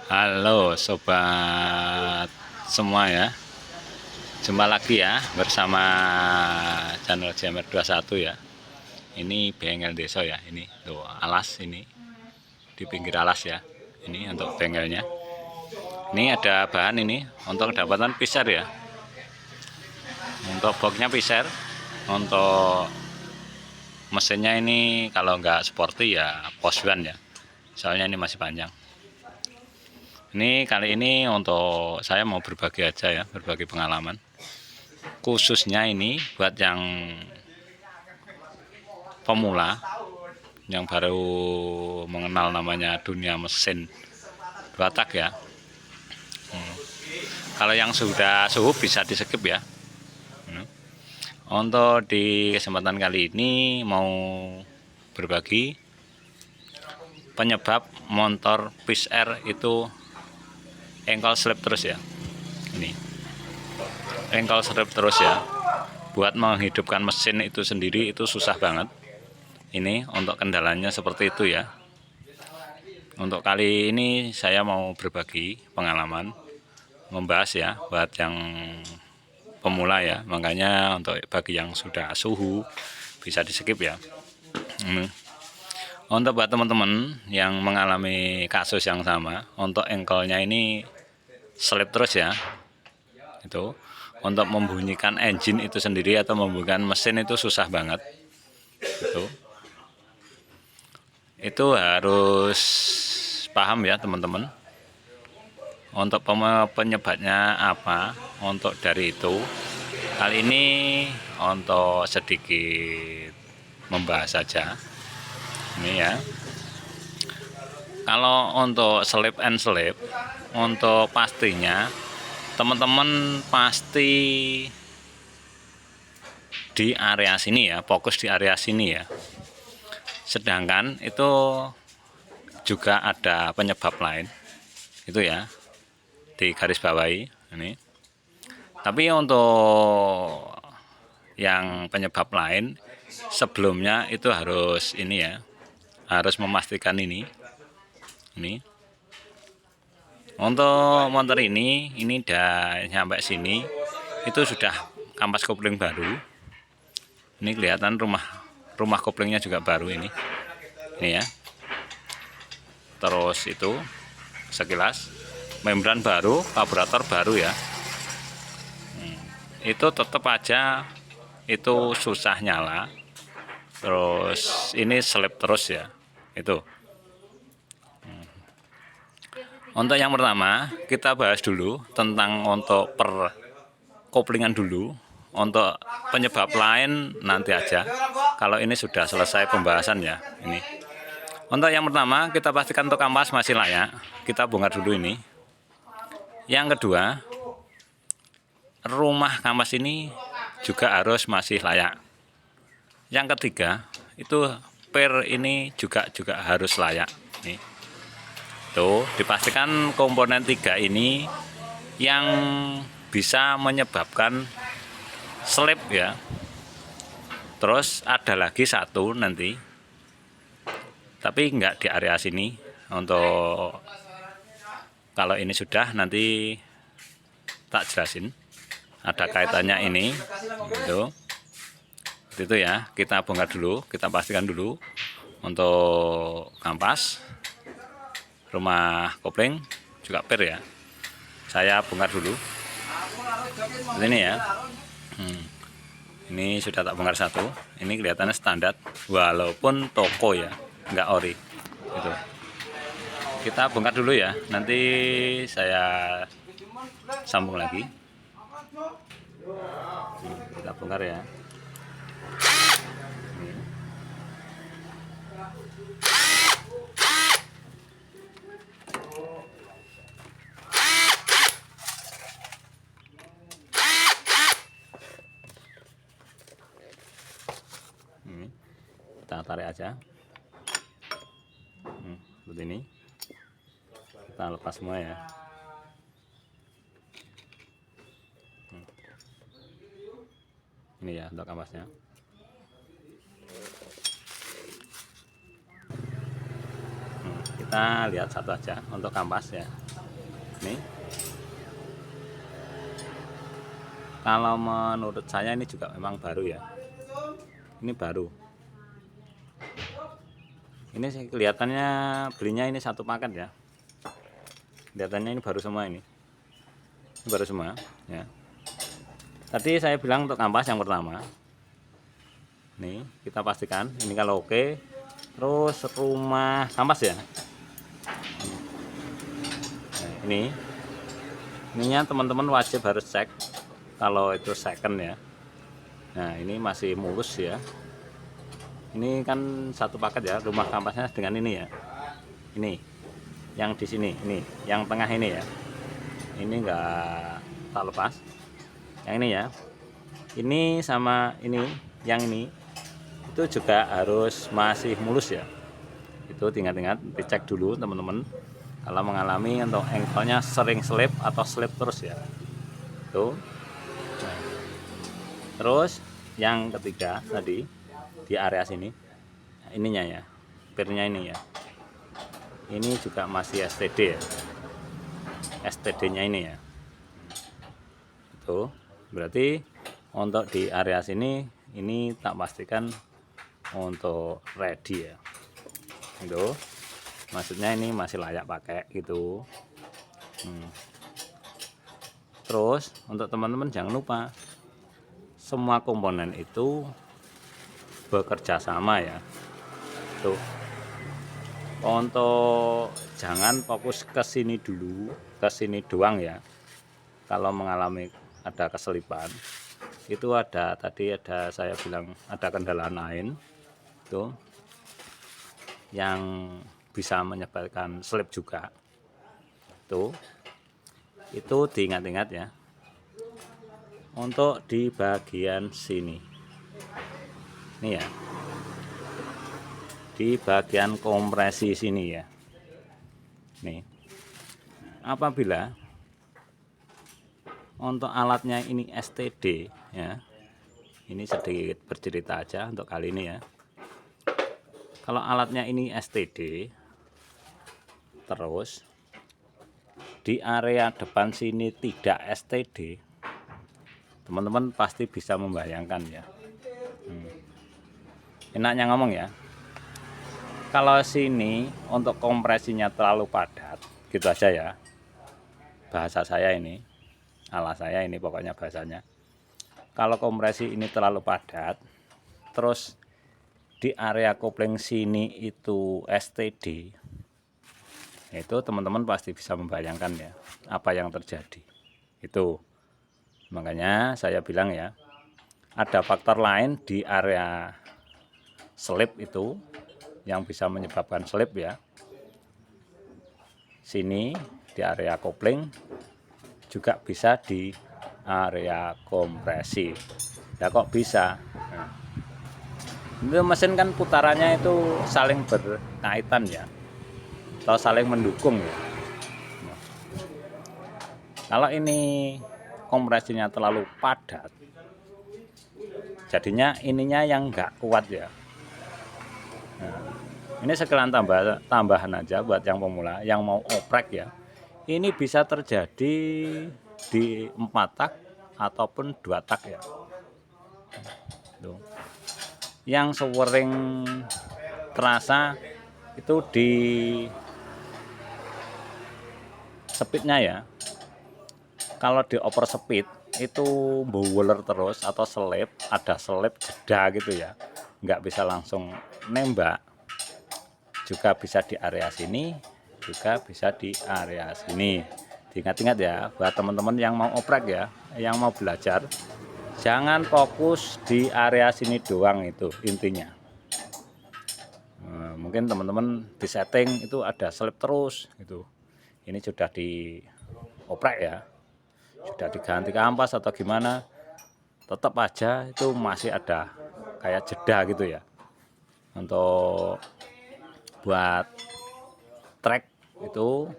Halo sobat semua ya. Jumpa lagi ya bersama channel JMR21 ya. Ini bengkel desa ya. Ini tuh alas ini di pinggir alas ya. Ini untuk bengkelnya. Ini ada bahan ini untuk kedapatan piser ya. Untuk boxnya piser. Untuk mesinnya ini kalau nggak sporty ya poswan ya. Soalnya ini masih panjang. Ini kali ini untuk saya mau berbagi aja ya, berbagi pengalaman. Khususnya ini buat yang pemula, yang baru mengenal namanya dunia mesin dua tak ya. Kalau yang sudah suhu bisa di skip ya. Untuk di kesempatan kali ini mau berbagi penyebab motor piser itu engkol slip terus ya. Ini engkol slip terus ya. Buat menghidupkan mesin itu sendiri itu susah banget. Ini untuk kendalanya seperti itu ya. Untuk kali ini saya mau berbagi pengalaman, membahas ya buat yang pemula ya. Makanya untuk bagi yang sudah suhu bisa di skip ya. Untuk buat teman-teman yang mengalami kasus yang sama, untuk engkolnya ini slip terus ya. Itu untuk membunyikan engine itu sendiri atau membunyikan mesin itu susah banget. Itu harus paham ya teman-teman. Untuk penyebabnya apa, untuk dari itu kali ini untuk sedikit membahas saja ini ya. Kalau untuk slip and slip, untuk pastinya teman-teman pasti di area sini ya, fokus di area sini ya. Sedangkan itu juga ada penyebab lain itu ya, di garis bawahi ini. Tapi untuk yang penyebab lain sebelumnya itu harus ini ya, harus memastikan ini. Untuk motor ini udah sampai sini itu sudah kampas kopling baru. Ini kelihatan rumah koplingnya juga baru ini ya. Terus itu sekilas membran baru, karburator baru ya. Itu tetap aja itu susah nyala. Terus ini slip terus ya. Itu. Untuk yang pertama kita bahas dulu tentang untuk per koplingan dulu. Untuk penyebab lain nanti aja. Kalau ini sudah selesai pembahasan ya. Ini. Untuk yang pertama kita pastikan untuk kampas masih layak. Kita bongkar dulu ini. Yang kedua, rumah kampas ini juga harus masih layak. Yang ketiga, itu per ini juga harus layak. Nih. Tuh, dipastikan komponen 3 ini yang bisa menyebabkan slip ya. Terus ada lagi satu nanti, tapi enggak di area sini. Untuk kalau ini sudah nanti tak jelasin. Ada kaitannya ini, itu ya. Kita bongkar dulu, kita pastikan dulu untuk kampas, rumah kopling juga per ya. Saya bongkar dulu. Ini ya. Ini sudah tak bongkar satu. Ini kelihatannya standar, walaupun toko ya, nggak ori. Gitu. Kita bongkar dulu ya. Nanti saya sambung lagi. Kita bongkar ya. Kita tarik aja seperti ini. Kita lepas semua ya. Ini ya untuk kampasnya. Kita lihat satu aja untuk kampas ya. Nih, kalau menurut saya ini juga memang baru ya. Ini baru. Ini sih kelihatannya belinya ini satu paket ya. Kelihatannya ini baru semua ini. Ini baru semua ya. Tadi saya bilang untuk kampas yang pertama. Nih, kita pastikan ini kalau oke. Terus rumah kampas ya. Nah, ininya teman-teman wajib harus cek kalau itu second ya. Nah, ini masih mulus ya. Ini kan satu paket ya, rumah kampasnya dengan ini ya. Ini yang di sini, ini yang tengah ini ya. Ini enggak tak lepas. Yang ini ya. Ini sama ini, yang ini itu juga harus masih mulus ya. Itu ingat-ingat dicek dulu teman-teman. Kalau mengalami untuk engkelnya sering slip atau slip terus ya. Tuh. Nah, terus yang ketiga tadi di area sini, nah, ininya ya, pirnya ini ya, ini juga masih STD ya, STD nya ini ya. Itu berarti untuk di area sini ini tak pastikan untuk ready ya. Itu maksudnya ini masih layak pakai gitu. Terus untuk teman-teman jangan lupa semua komponen itu bekerja sama ya. Tuh, untuk jangan fokus ke sini dulu, ke sini doang ya. Kalau mengalami ada keselipan, itu ada tadi ada saya bilang ada kendala lain tuh yang bisa menyebabkan slip juga. Tuh, itu diingat-ingat ya. Untuk di bagian sini, ini ya, di bagian kompresi sini ya. Nih, apabila untuk alatnya ini STD ya, ini sedikit bercerita aja untuk kali ini ya. Kalau alatnya ini STD, terus di area depan sini tidak STD, teman-teman pasti bisa membayangkan ya. Enaknya ngomong ya, kalau sini untuk kompresinya terlalu padat, gitu aja ya. Bahasa saya ini, ala saya ini pokoknya bahasanya. Kalau kompresi ini terlalu padat, terus di area kopling sini itu STD, itu teman-teman pasti bisa membayangkan ya apa yang terjadi. Itu makanya saya bilang ya, ada faktor lain di area slip itu yang bisa menyebabkan slip ya. Sini di area kopling, juga bisa di area kompresi. Ya kok bisa? Nah, itu mesin kan putarannya itu saling berkaitan ya, atau saling mendukung ya. Nah, kalau ini kompresinya terlalu padat, jadinya ininya yang enggak kuat ya. Nah, ini sekalian tambahan aja buat yang pemula yang mau oprek ya. Ini bisa terjadi di 4 tak ataupun 2 tak ya. Tuh. Yang sewering terasa itu di speednya ya. Kalau di over speed itu bowler terus atau selip, ada selip jeda gitu ya, nggak bisa langsung nembak. Juga bisa di area sini, juga bisa di area sini. Diingat-ingat ya buat teman-teman yang mau oprek ya, yang mau belajar, jangan fokus di area sini doang, itu intinya. Mungkin teman-teman di setting itu ada selip terus gitu, ini sudah di oprek ya, sudah diganti kampas atau gimana, tetap aja itu masih ada kayak jeda gitu ya. Untuk buat track itu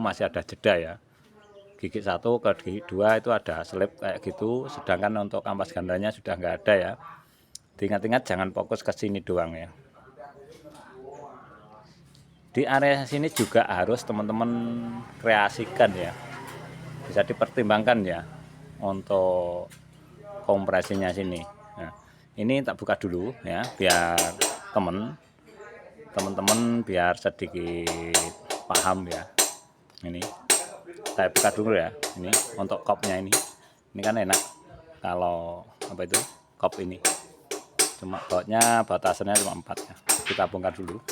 masih ada jeda ya, gigi 1 ke gigi 2 itu ada selip kayak gitu, sedangkan untuk kampas gandanya sudah nggak ada ya. Diingat-ingat jangan fokus ke sini doang ya. Di area sini juga harus teman-teman kreasikan ya, bisa dipertimbangkan ya untuk kompresinya sini. Nah, ini tak buka dulu ya, biar teman-teman biar sedikit paham ya. Ini saya buka dulu ya. Ini untuk kopnya ini kan enak kalau apa itu kop ini, cuma batasannya cuma 4 ya. Kita bongkar dulu.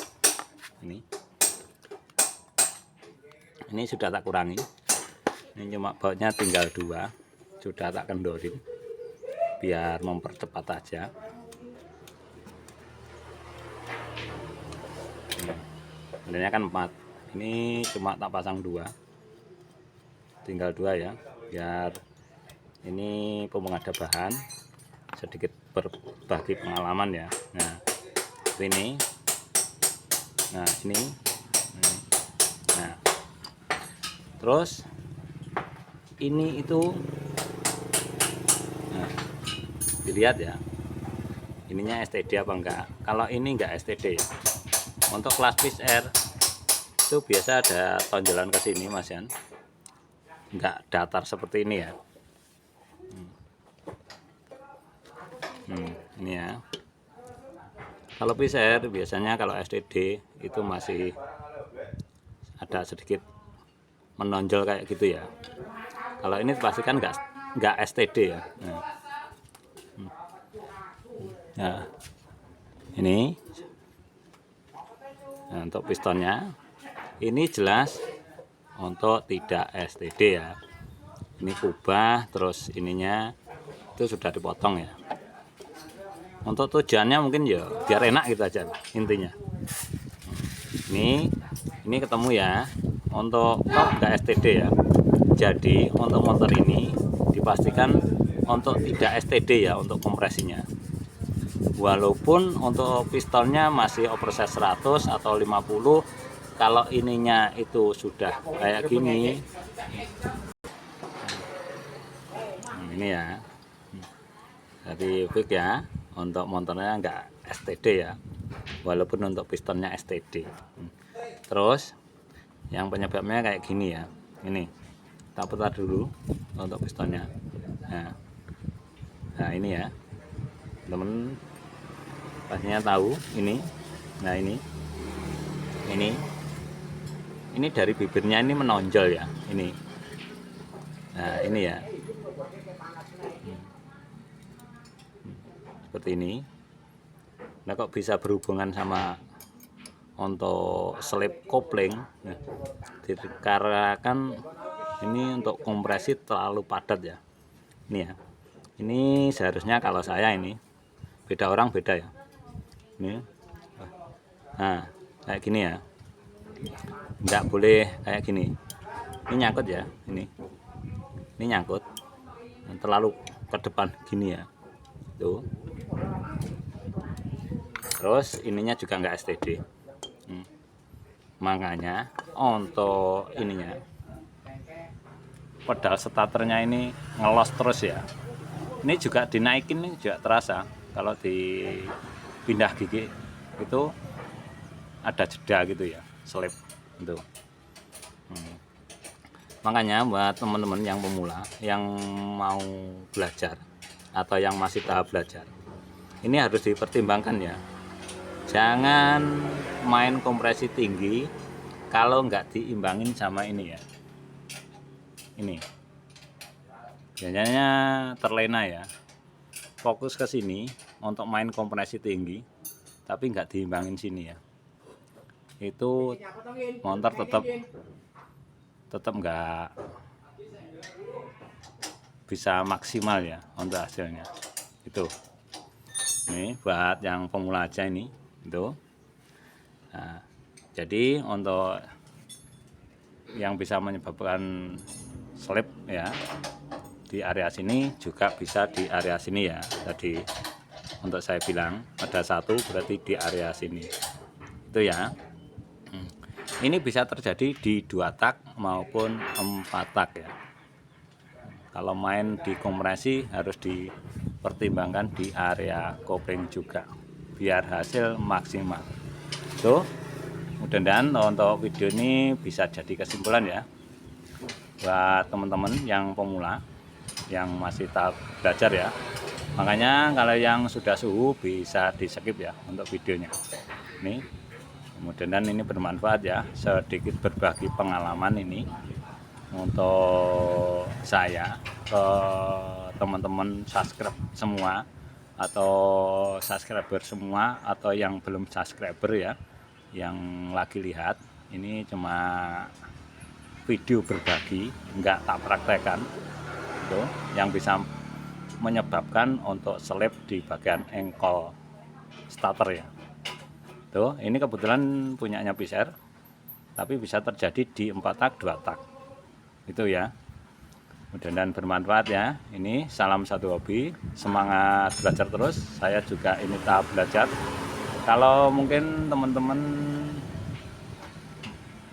Ini sudah tak kurangi, ini cuma bautnya tinggal 2, sudah tak kendorin biar mempercepat aja. Sebenarnya kan 4, ini cuma tak pasang 2, tinggal 2 ya, biar ini pemuang ada bahan, sedikit berbagi pengalaman ya. Nah ini, nah ini, nah terus ini itu, nah dilihat ya, ininya STD apa enggak. Kalau ini enggak STD ya, untuk kelas Fish Air itu biasa ada tonjolan ke sini Mas Yan, enggak datar seperti ini ya. Ini ya, kalau Fish Air biasanya kalau STD itu masih ada sedikit menonjol kayak gitu ya. Kalau ini pastikan enggak STD ya. Nah ini, nah, untuk pistonnya ini jelas untuk tidak STD ya. Ini kubah, terus ininya itu sudah dipotong ya. Untuk tujuannya mungkin ya biar enak gitu aja intinya. Ini ketemu ya, untuk enggak STD ya. Jadi untuk motor ini dipastikan untuk tidak STD ya untuk kompresinya. Walaupun untuk pistonnya masih oversize 100 atau 50, kalau ininya itu sudah kayak gini, ini ya, jadi fix ya, untuk motornya enggak STD ya, walaupun untuk pistonnya STD. Terus yang penyebabnya kayak gini ya, ini tak putar dulu untuk pistonnya. Nah ini ya temen pastinya tahu ini. Nah ini dari bibirnya ini menonjol ya, ini. Nah ini ya, seperti ini. Nah kok bisa berhubungan sama untuk selip kopling? Nah, dikarenakan ini untuk kompresi terlalu padat ya. Ini ya, ini seharusnya kalau saya ini, beda orang beda ya. Ini, nah kayak gini ya, nggak boleh kayak gini. Ini nyangkut ya, ini nyangkut, terlalu ke depan gini ya, tuh. Terus ininya juga nggak STD. Makanya untuk ininya, pedal starternya ini ngelos terus ya. Ini juga dinaikin, ini juga terasa kalau dipindah gigi itu ada jeda gitu ya, selip itu. Makanya buat teman-teman yang pemula yang mau belajar atau yang masih tahap belajar, ini harus dipertimbangkan ya. Jangan main kompresi tinggi kalau nggak diimbangin sama ini ya. Ini biasanya terlena ya, fokus ke sini untuk main kompresi tinggi tapi nggak diimbangin sini ya, itu motor tetap nggak bisa maksimal ya untuk hasilnya. Itu ini buat yang pemula aja ini itu. Nah, jadi untuk yang bisa menyebabkan slip ya di area sini juga bisa di area sini ya. Tadi untuk saya bilang ada 1 berarti di area sini itu ya. Ini bisa terjadi di 2 tak maupun 4 tak ya. Kalau main di kompresi harus dipertimbangkan di area kopling juga biar hasil maksimal. Tuh Mudah-mudahan untuk video ini bisa jadi kesimpulan ya buat teman-teman yang pemula yang masih tahap belajar ya. Makanya kalau yang sudah suhu bisa di skip ya untuk videonya. Nih, mudah-mudahan ini bermanfaat ya, sedikit berbagi pengalaman ini untuk saya ke teman-teman subscribe semua atau subscriber semua atau yang belum subscriber ya, yang lagi lihat ini cuma video berbagi, enggak tak praktekkan itu yang bisa menyebabkan untuk selip di bagian engkol starter ya. Tuh, ini kebetulan punyanya Piser, tapi bisa terjadi di 4 tak 2 tak itu ya. Mudah-mudahan bermanfaat ya. Ini salam satu hobi, semangat belajar terus. Saya juga ini tahap belajar. Kalau mungkin teman-teman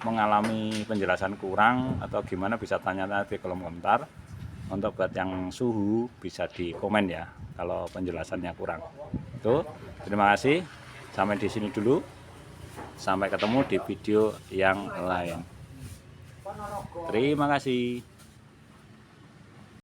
mengalami penjelasan kurang atau gimana bisa tanya nanti di kolom komentar. Untuk buat yang suhu bisa di komen ya kalau penjelasannya kurang. Tuh, terima kasih. Sampai di sini dulu. Sampai ketemu di video yang lain. Terima kasih.